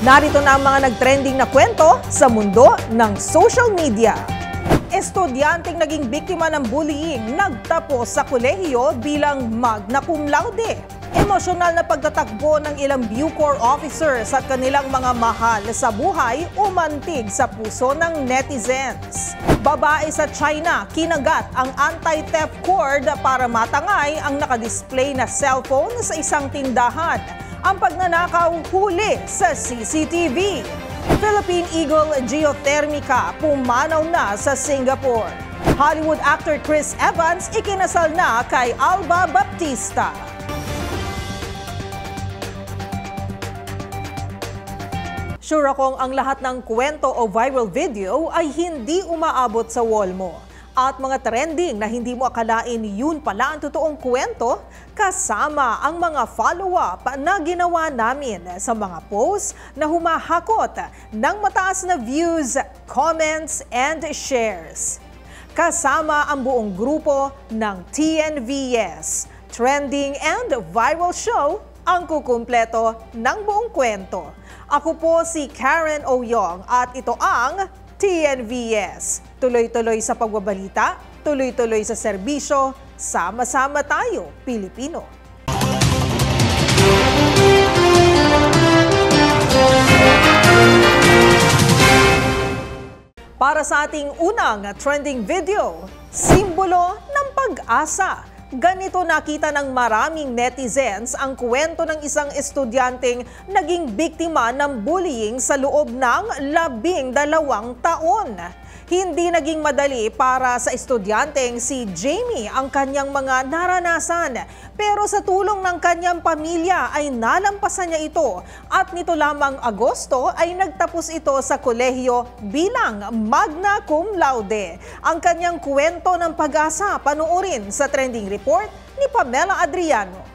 Narito na ang mga nagtrending na kwento sa mundo ng social media. Estudyanteng naging biktima ng bullying nagtapos sa kolehiyo bilang magna cum laude. Emosyonal na pagtatakbo ng ilang Bucor officers at kanilang mga mahal sa buhay umantig sa puso ng netizens. Babae sa China, kinagat ang anti-theft cord para matangay ang nakadisplay na cellphone sa isang tindahan. Ang pagnanakaw huli sa CCTV. Philippine Eagle Geothermica pumanaw na sa Singapore. Hollywood actor Chris Evans ikinasal na kay Alba Baptista. Sure akong ang lahat ng kwento o viral video ay hindi umaabot sa wall mo. At mga trending na hindi mo akalain yun pala ang totoong kwento, kasama ang mga follow-up na ginawa namin sa mga posts na humahakot ng mataas na views, comments, and shares. Kasama ang buong grupo ng TNVS, Trending and Viral Show, ang kukumpleto ng buong kwento. Ako po si Karen Oyong at ito ang TNVS. Tuloy-tuloy sa pagbabalita, tuloy-tuloy sa serbisyo, sama-sama tayo, Pilipino. Para sa ating unang trending video, simbolo ng pag-asa. Ganito nakita ng maraming netizens ang kwento ng isang estudyanteng naging biktima ng bullying sa loob ng 12 taon. Hindi naging madali para sa estudyanteng si Jamie ang kanyang mga naranasan. Pero sa tulong ng kanyang pamilya ay nalampasan niya ito at nito lamang Agosto ay nagtapos ito sa kolehiyo bilang magna cum laude. Ang kanyang kwento ng pag-asa panoorin sa trending report ni Pamela Adriano.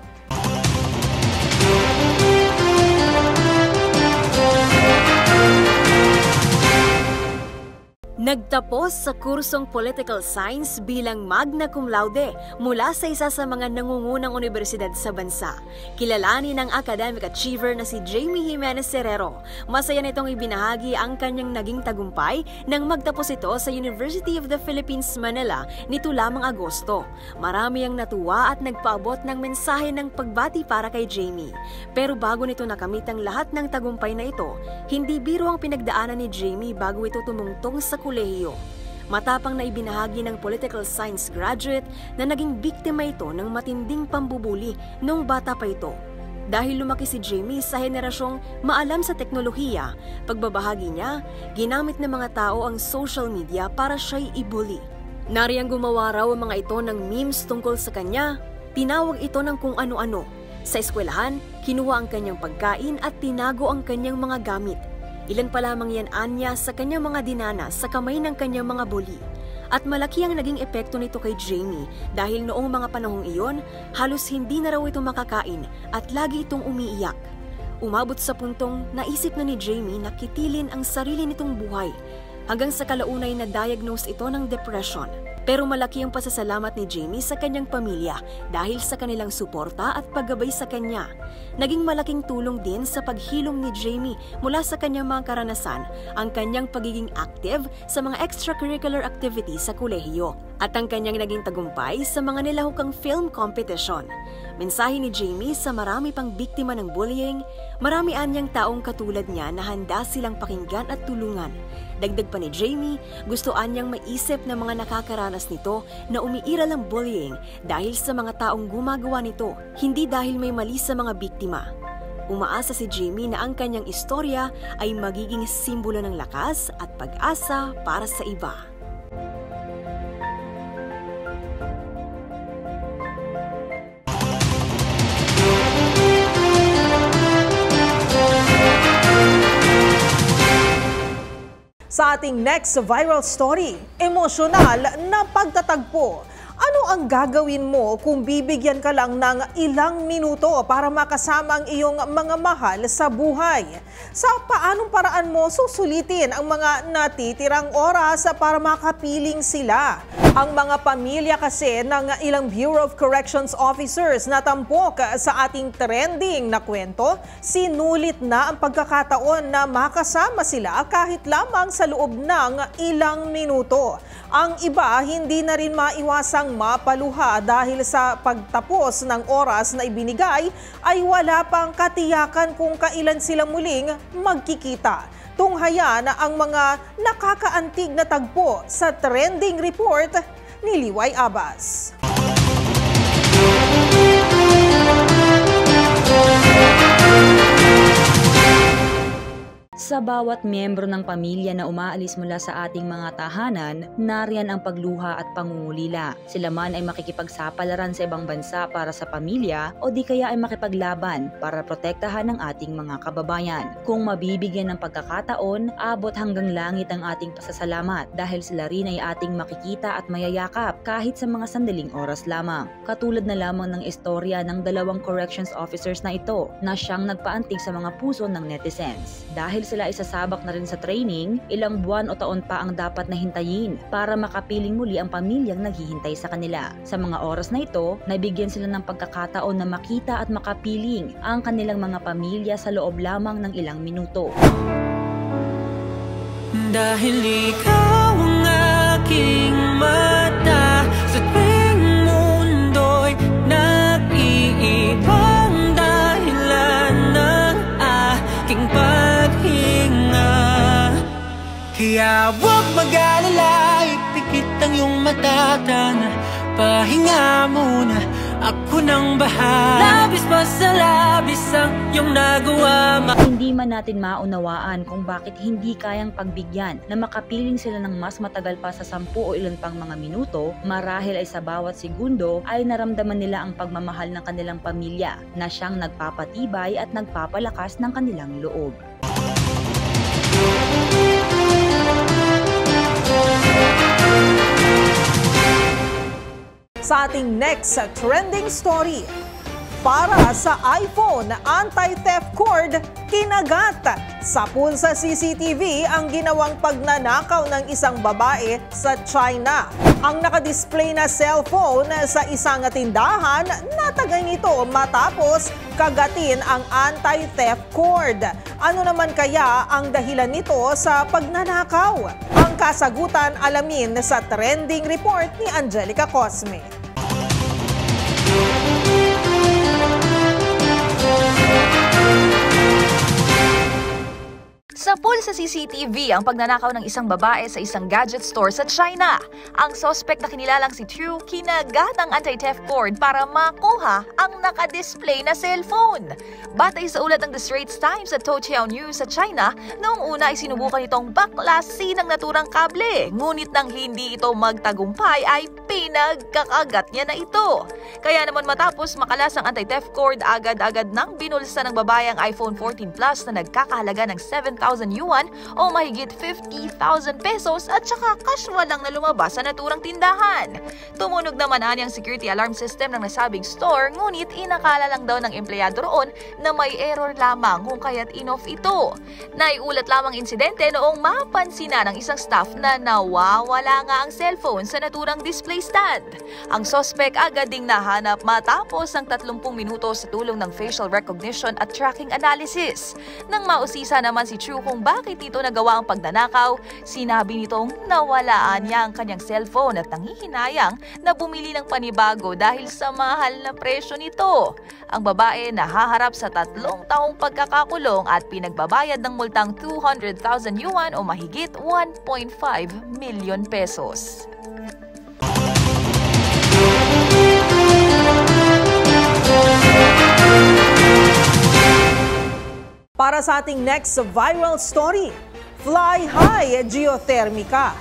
Nagtapos sa kursong Political Science bilang magna cum laude mula sa isa sa mga nangungunang universidad sa bansa. Kilalanin ng academic achiever na si Jamie Jimenez Serrero. Masaya nitong ibinahagi ang kanyang naging tagumpay nang magtapos ito sa University of the Philippines, Manila nito lamang Agosto. Marami ang natuwa at nagpaabot ng mensahe ng pagbati para kay Jamie. Pero bago nito nakamit ang lahat ng tagumpay na ito, hindi biro ang pinagdaanan ni Jamie bago ito tumungtong sa kolehiyo. Matapang na ibinahagi ng political science graduate na naging biktima ito ng matinding pambubuli noong bata pa ito. Dahil lumaki si Jamie sa henerasyong maalam sa teknolohiya, pagbabahagi niya, ginamit ng mga tao ang social media para siya'y ibuli. Nariyang gumawa raw ang mga ito ng memes tungkol sa kanya, tinawag ito ng kung ano-ano. Sa eskwelahan, kinuha ang kanyang pagkain at tinago ang kanyang mga gamit. Ilan pa lamang yan anya sa kanyang mga dinana sa kamay ng kanyang mga bully. At malaki ang naging epekto nito kay Jamie dahil noong mga panahong iyon, halos hindi na raw ito makakain at lagi itong umiiyak. Umabot sa puntong naisip na ni Jamie na kitilin ang sarili nitong buhay hanggang sa kalaunay na diagnose ito ng depression. Pero malaki ang pasasalamat ni Jamie sa kanyang pamilya dahil sa kanilang suporta at paggabay sa kanya. Naging malaking tulong din sa paghilom ni Jamie mula sa kanyang mga karanasan ang kanyang pagiging active sa mga extracurricular activities sa kolehiyo at ang kanyang naging tagumpay sa mga nilahukang film competition. Mensahe ni Jamie sa marami pang biktima ng bullying, marami anyang taong katulad niya na handa silang pakinggan at tulungan. Dagdag pa ni Jamie, gusto anyang maisip ng mga nakakaranas nito na umiiral ang bullying dahil sa mga taong gumagawa nito, hindi dahil may mali sa mga biktima. Umaasa si Jamie na ang kanyang istorya ay magiging simbolo ng lakas at pag-asa para sa iba. Sa ating next viral story, emosyonal na pagtatagpo. Ano ang gagawin mo kung bibigyan ka lang ng ilang minuto para makasama ang iyong mga mahal sa buhay? Sa paanong paraan mo susulitin ang mga natitirang oras para makapiling sila? Ang mga pamilya kasi ng ilang Bureau of Corrections officers na tampok sa ating trending na kwento, sinulit na ang pagkakataon na makasama sila kahit lamang sa loob ng ilang minuto. Ang iba hindi na rin maiwasang mapaluha dahil sa pagtapos ng oras na ibinigay ay wala pang katiyakan kung kailan sila muling magkikita. Tunghayan ang mga nakakaantig na tagpo sa trending report ni Liway Abbas. Sa bawat miyembro ng pamilya na umaalis mula sa ating mga tahanan, nariyan ang pagluha at pangungulila. Sila man ay makikipagsapalaran sa ibang bansa para sa pamilya o di kaya ay makipaglaban para protektahan ang ating mga kababayan. Kung mabibigyan ng pagkakataon, abot hanggang langit ang ating pasasalamat dahil sila rin ay ating makikita at mayayakap kahit sa mga sandaling oras lamang. Katulad na lamang ng istorya ng dalawang corrections officers na ito na siyang nagpaantig sa mga puso ng netizens. Dahil sila isasabak na rin sa training, ilang buwan o taon pa ang dapat na hintayin para makapiling muli ang pamilyang naghihintay sa kanila. Sa mga oras na ito, nabigyan sila ng pagkakataon na makita at makapiling ang kanilang mga pamilya sa loob lamang ng ilang minuto. Dahil ikaw ang aking mata sa tuwing mundo'y nag-iibang dahilan ng aking paghinga. Kaya huwag mag-alala, ipikit ang iyong mata, tana, pahinga muna, ako nang bahala. Labis pa sa labis ang iyong nagawa. Hindi man natin maunawaan kung bakit hindi kayang pagbigyan na makapiling sila ng mas matagal pa sa 10 o ilan pang mga minuto, marahil ay sa bawat segundo ay naramdaman nila ang pagmamahal ng kanilang pamilya na siyang nagpapatibay at nagpapalakas ng kanilang loob. Sa ating next trending story, para sa iPhone anti-theft cord, kinagat. Sapul sa CCTV ang ginawang pagnanakaw ng isang babae sa China. Ang nakadisplay na cellphone sa isang tindahan, natagay nito matapos kagatin ang anti-theft cord. Ano naman kaya ang dahilan nito sa pagnanakaw? Ang kasagutan alamin sa trending report ni Angelica Cosme. Sapul sa CCTV ang pagnanakaw ng isang babae sa isang gadget store sa China. Ang suspect na kinilalang si True kinagat ang anti-theft cord para makuha ang nakadisplay na cellphone. Batay sa ulat ng The Straits Times at Toutiao News sa China, noong una ay sinubukan itong baklasin ng naturang kable. Ngunit nang hindi ito magtagumpay ay pinagkakagat niya na ito. Kaya naman matapos makalas ang anti-theft cord, agad-agad nang binulsa ng babae ang iPhone 14 Plus na nagkakahalaga ng 7,000 yuan o mahigit 50,000 pesos at saka casual lang na lumabas sa naturang tindahan. Tumunog naman ang security alarm system ng nasabing store, ngunit inakala lang daw ng empleyado roon na may error lamang kung kaya't in-off ito. Naiulat lamang insidente noong mapansin na ng isang staff na nawawala nga ang cellphone sa naturang display stand. Ang suspect agad ding nahanap matapos ng 30 minuto sa tulong ng facial recognition at tracking analysis. Nang mausisa naman si True kung bakit ito nagawa ang pagnanakaw, sinabi nitong nawalaan niya ang kanyang cellphone at nanghihinayang na bumili ng panibago dahil sa mahal na presyo nito. Ang babae nahaharap sa 3 taong pagkakakulong at pinagbabayad ng multang 200,000 yuan o mahigit 1.5 million pesos. Para sa ating next viral story, fly high geothermica.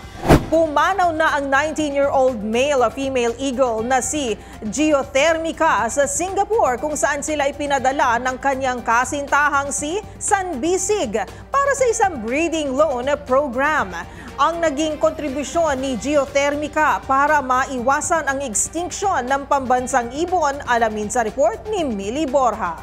Pumanaw na ang 19-year-old male-female eagle na si Geothermica sa Singapore kung saan sila ipinadala ng kanyang kasintahang si San Bisig para sa isang breeding loan program. Ang naging kontribusyon ni Geothermica para maiwasan ang extinction ng pambansang ibon, alamin sa report ni Millie Borja.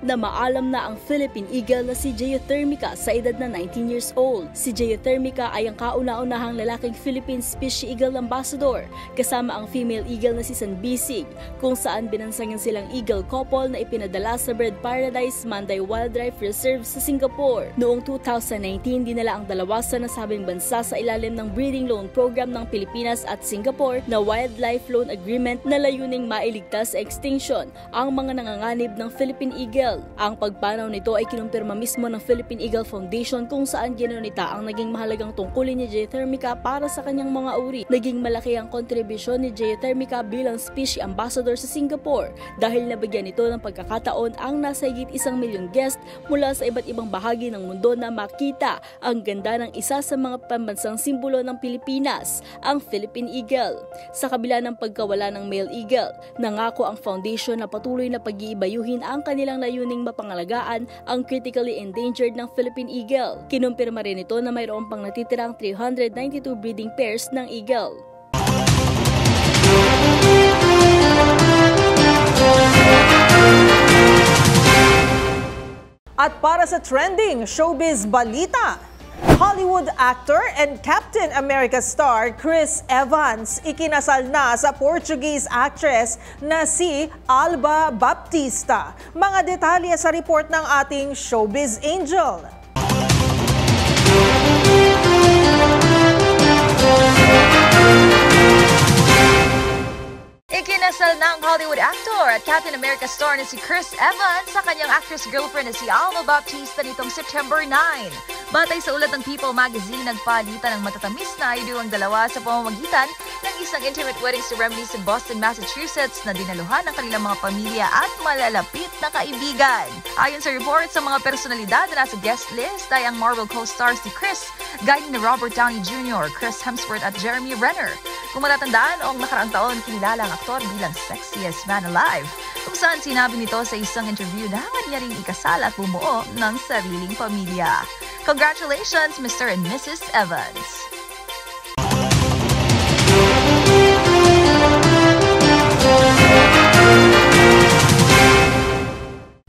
Na maalam na ang Philippine Eagle na si Geothermica sa edad na 19 years old. Si Geothermica ay ang kauna-unahang lalaking Philippine Species Eagle Ambassador kasama ang female eagle na si San Bisig, kung saan binansagan silang eagle couple na ipinadala sa Bird Paradise Manday Wildlife Reserve sa Singapore. Noong 2019, dinala ang dalawa sa nasabing bansa sa ilalim ng breeding loan program ng Pilipinas at Singapore na Wildlife Loan Agreement na layuning mailigtas sa extinction ang mga nanganganib ng Philippine Eagle. Ang pagpanaw nito ay kinumpirma mismo ng Philippine Eagle Foundation kung saan ginunita ang naging mahalagang tungkulin ni Geothermica para sa kanyang mga uri. Naging malaki ang kontribusyon ni Geothermica bilang Species Ambassador sa Singapore dahil nabigyan ito ng pagkakataon ang nasa higit 1 milyong guest mula sa iba't ibang bahagi ng mundo na makita ang ganda ng isa sa mga pambansang simbolo ng Pilipinas, ang Philippine Eagle. Sa kabila ng pagkawala ng male eagle, nangako ang foundation na patuloy na pag-iibayuhin ang kanilang layuning mapangalagaan ang critically endangered ng Philippine Eagle. Kinumpirma rin ito na mayroon pang natitirang 392 breeding pairs ng eagle. At para sa trending showbiz balita, Hollywood actor and Captain America star Chris Evans ikinasal na sa Portuguese actress na si Alba Baptista. Mga detalye sa report ng ating showbiz angel. Ikinasal na ang Hollywood actor at Captain America star na si Chris Evans sa kanyang actress girlfriend na si Alba Baptista nitong September 9. Batay sa ulat ng People magazine, nagpalitan ng matatamis na ideo ang dalawa sa pamamagitan ng isang intimate wedding ceremony sa Boston, Massachusetts na dinaluhan ng kanilang mga pamilya at malalapit na kaibigan. Ayon sa report, sa mga personalidad na nasa guest list ay ang Marvel co-stars ni Chris, gaya ni Robert Downey Jr., Chris Hemsworth at Jeremy Renner. Kung matatandaan, noong nakaraang taon, kinilala ang aktor bilang sexiest man alive, kung saan sinabi nito sa isang interview na hangad niya ring ikasal at bumuo ng sariling pamilya. Congratulations, Mr. and Mrs. Evans!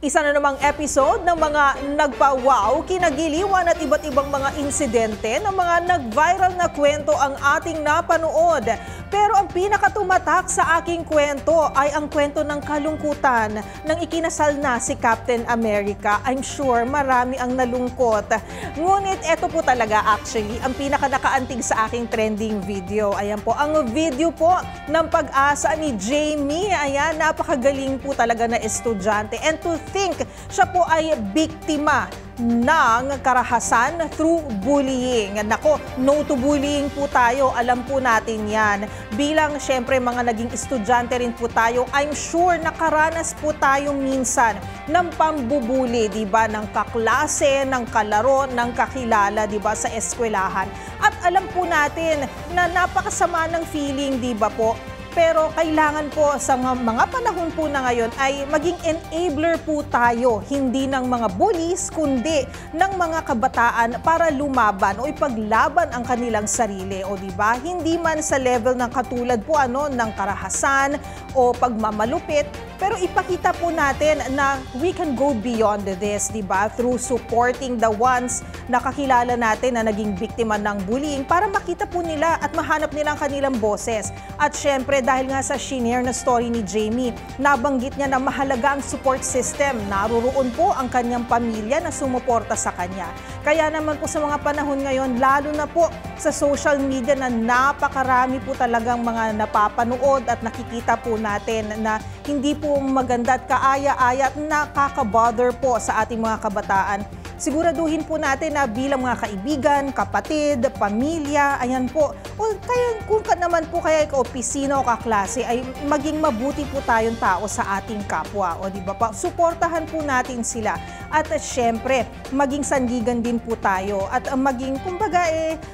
Isa na namang episode ng mga nagpa-wow, kinagiliwan at iba't ibang mga insidente ng mga nag-viral na kwento ang ating napanood. Pero ang pinakatumatak sa aking kwento ay ang kwento ng kalungkutan ng ikinasal na si Captain America. I'm sure marami ang nalungkot. Ngunit eto po talaga actually ang pinaka-nakaantig sa aking trending video. Ayan po, ang video po ng pag-asa ni Jamie. Ayan, napakagaling po talaga na estudyante. And to think, siya po ay biktima ng karahasan through bullying. Nako, no to bullying po tayo, alam po natin yan. Bilang syempre mga naging estudyante rin po tayo, I'm sure nakaranas po tayo minsan ng pambubuli, diba? Ng kaklase, ng kalaro, ng kakilala, diba? Sa eskwelahan. At alam po natin na napakasama ng feeling, diba po? Pero kailangan po sa mga panahon po na ngayon ay maging enabler po tayo, hindi ng mga bullies, kundi ng mga kabataan para lumaban o ipaglaban ang kanilang sarili. O diba? Hindi man sa level ng katulad po ng karahasan o pagmamalupit, pero ipakita po natin na we can go beyond this, diba? Through supporting the ones na kakilala natin na naging biktima ng bullying para makita po nila at mahanap nila ang kanilang boses. At syempre, dahil nga sa shinare na story ni Jamie, nabanggit niya na mahalaga ang support system. Naruroon po ang kanyang pamilya na sumuporta sa kanya. Kaya naman po sa mga panahon ngayon, lalo na po sa social media na napakarami po talagang mga napapanood at nakikita po natin na hindi po maganda at kaaya-aya at nakaka-bother po sa ating mga kabataan. siguraduhin po natin na bilang mga kaibigan, kapatid, pamilya, ayan po. O kaya kung naman po kaya ka-opisina o kaklase ay maging mabuti po tayong tao sa ating kapwa. O di ba pa? Suportahan po natin sila. At syempre, maging sandigan din po tayo at maging kumbaga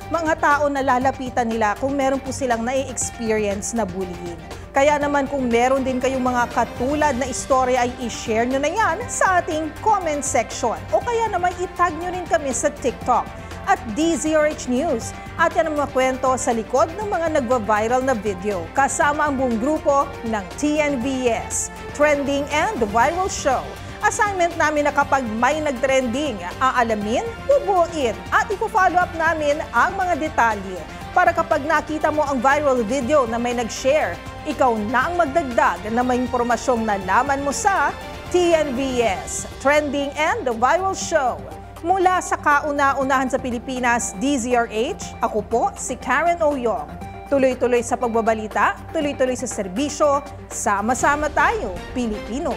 mga tao na lalapitan nila kung meron po silang na-experience na bullying. Kaya naman kung meron din kayong mga katulad na istorya ay i-share nyo na yan sa ating comment section. O kaya naman itag nyo rin kami sa TikTok at DZRH News. At yan ang mga kwento sa likod ng mga nagwa-viral na video. Kasama ang buong grupo ng TNVS, Trending and Viral Show. Assignment namin na kapag may nagtrending, aalamin, bubuin at ipo-follow up namin ang mga detalye. Para kapag nakita mo ang viral video na may nag-share, ikaw na ang magdagdag na may impormasyong nalaman mo sa TNVS, Trending and the Viral Show. Mula sa kauna-unahan sa Pilipinas, DZRH, ako po si Karen Oyong. Tuloy-tuloy sa pagbabalita, tuloy-tuloy sa serbisyo, sama-sama tayo, Pilipino.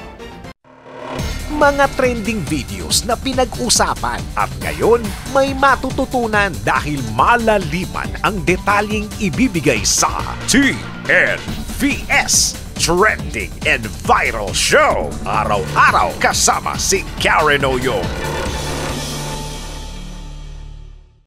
Mga trending videos na pinag-usapan at ngayon may matututunan dahil malaliman ang detalyeng ibibigay sa TNVS, Trending and Viral Show. Araw-araw kasama si Karen Oyong.